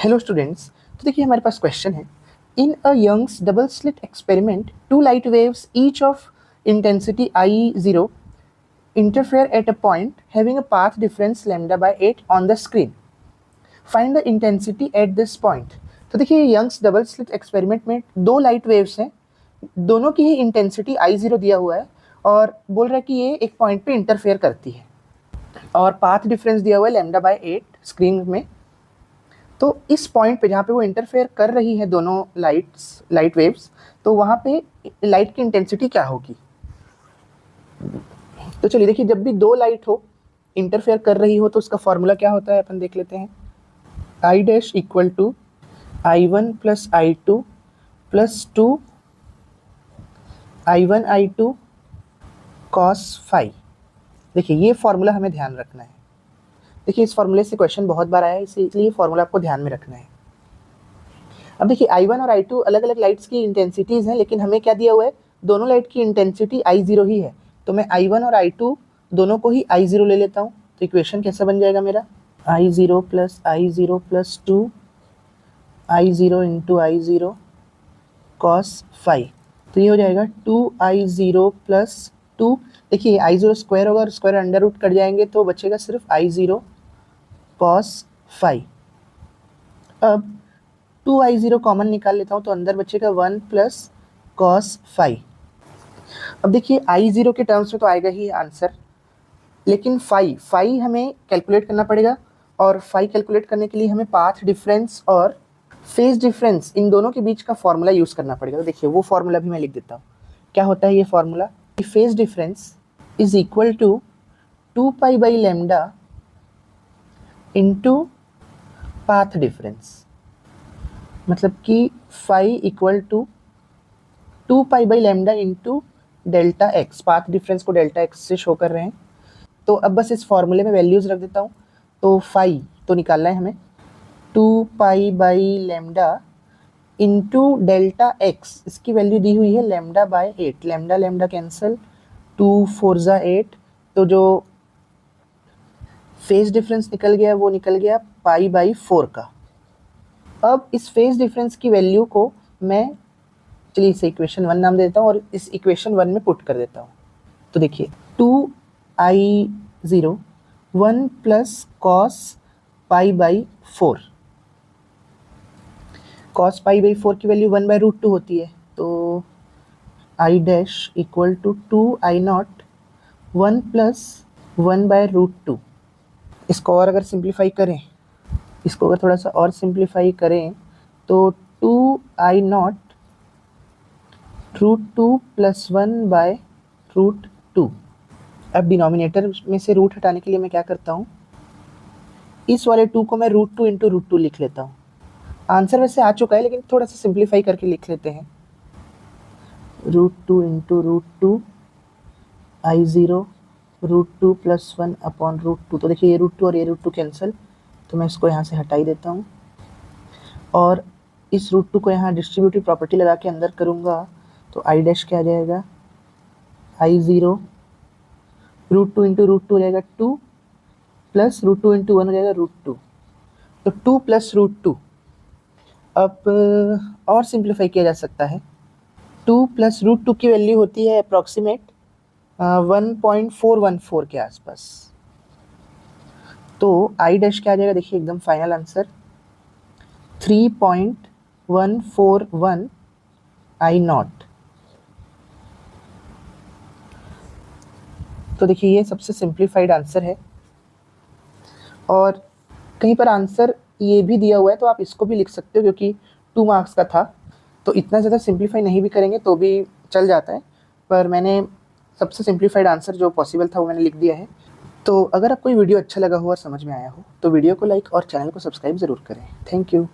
Hello students, तो देखिए हमारे पास क्वेश्चन है। In a Young's double slit experiment, two light waves each of intensity I0 interfere at a point having a path difference lambda by 8 on the screen. Find the intensity at this point. तो देखिए Young's double slit experiment में दो light waves हैं, दोनों की ही intensity I0 दिया हुआ है और बोल रहा है कि ये एक पॉइंट पे इंटरफेयर करती है और पाथ डिफरेंस दिया हुआ है लैम्डा बाय 8 स्क्रीन में। तो इस पॉइंट पे जहाँ पे वो इंटरफेयर कर रही है दोनों लाइट वेव्स, तो वहाँ पे लाइट की इंटेंसिटी क्या होगी। तो चलिए देखिए, जब भी दो लाइट हो इंटरफेयर कर रही हो तो उसका फॉर्मूला क्या होता है अपन देख लेते हैं। I dash equal to I1 plus I2 plus 2 I1 I2 cos phi. देखिए ये फॉर्मूला हमें ध्यान रखना है। देखिए इस फॉर्मूले से क्वेश्चन बहुत बार आया है, इसलिए फॉर्मूला आपको ध्यान में रखना है। अब देखिए I1 और I2 अलग अलग लाइट्स की इंटेंसिटीज़ हैं, लेकिन हमें क्या दिया हुआ है, दोनों लाइट की इंटेंसिटी I0 ही है। तो मैं I1 और I2 दोनों को ही I0 ले लेता हूँ। तो इक्वेशन कैसा बन जाएगा मेरा, I0 plus 2 I0 into I0 cos phi. तो ये हो जाएगा 2I0 प्लस 2। देखिए I0 स्क्वायर होगा और स्क्वायर अंडर रूट कट जाएंगे तो बचेगा सिर्फ I0 cos फाई। अब 2I0 कॉमन निकाल लेता हूँ तो अंदर बचेगा 1 प्लस cos फाई। अब देखिए I0 के टर्म्स में तो आएगा ही आंसर, लेकिन फाई हमें कैलकुलेट करना पड़ेगा और फाई कैलकुलेट करने के लिए हमें पाथ डिफरेंस और फेज डिफरेंस इन दोनों के बीच का फॉर्मूला यूज़ करना पड़ेगा। तो देखिए वो फॉर्मूला भी मैं लिख देता हूँ। क्या होता है ये formula, phase difference is equal to 2 pi by lambda into path difference. मतलब कि phi equal to 2 pi by lambda into delta X. Path difference को डेल्टा एक्स से शो कर रहे हैं, तो अब बस इस फॉर्मूले में वैल्यूज़ रख देता हूँ। तो फाई तो निकालना है हमें 2 pi by lambda into delta x, इसकी वैल्यू दी हुई है lambda by 8। Lambda lambda cancel, 2 4 जा 8, तो जो फेज डिफरेंस निकल गया वो निकल गया पाई बाई 4 का। अब इस फेज डिफरेंस की वैल्यू को मैं, चलिए इसे इक्वेशन 1 नाम देता हूँ और इस इक्वेशन 1 में पुट कर देता हूँ। तो देखिए 2I0 1 plus cos pi by 4। Cos pi by 4 की वैल्यू 1 बाई रूट 2 होती है, तो I dash equal to 2I0 1 plus 1 by root 2। इसको और अगर सिंप्लीफाई करें, इसको अगर थोड़ा सा और सिंप्लीफाई करें तो 2I0 root 2 plus 1 by root 2। अब डिनोमिनेटर में से रूट हटाने के लिए मैं क्या करता हूँ, इस वाले 2 को मैं रूट 2 इंटू रूट 2 लिख लेता हूँ। आंसर वैसे आ चुका है, लेकिन थोड़ा सा सिंप्लीफाई करके लिख लेते हैं। Root 2 into root 2 I0 root 2 plus 1 upon root 2। तो देखिए ये रूट 2 और ये रूट 2 कैंसिल, तो मैं इसको यहाँ से हटा ही देता हूँ और इस रूट 2 को यहाँ डिस्ट्रीब्यूटिव प्रॉपर्टी लगा के अंदर करूँगा तो I डैश क्या आ जाएगा, I0 रूट 2 इंटू रूट 2 हो जाएगा 2 प्लस रूट 2 इंटू 1 हो जाएगा रूट 2, तो 2 प्लस रूट 2। अब और सिंप्लीफाई किया जा सकता है। 2 प्लस रूट 2 की वैल्यू होती है अप्रॉक्सीमेट 1.414 के आसपास। तो I डैश क्या आ जाएगा, देखिए एकदम फाइनल आंसर 3.141 I0। तो देखिए ये सबसे सिंप्लीफाइड आंसर है और कहीं पर आंसर ये भी दिया हुआ है तो आप इसको भी लिख सकते हो, क्योंकि 2 मार्क्स का था तो इतना ज़्यादा सिंप्लीफाई नहीं भी करेंगे तो भी चल जाता है, पर मैंने सबसे सिंप्लीफाइड आंसर जो पॉसिबल था वो मैंने लिख दिया है। तो अगर आपको ये वीडियो अच्छा लगा हो और समझ में आया हो तो वीडियो को लाइक और चैनल को सब्सक्राइब ज़रूर करें। Thank you.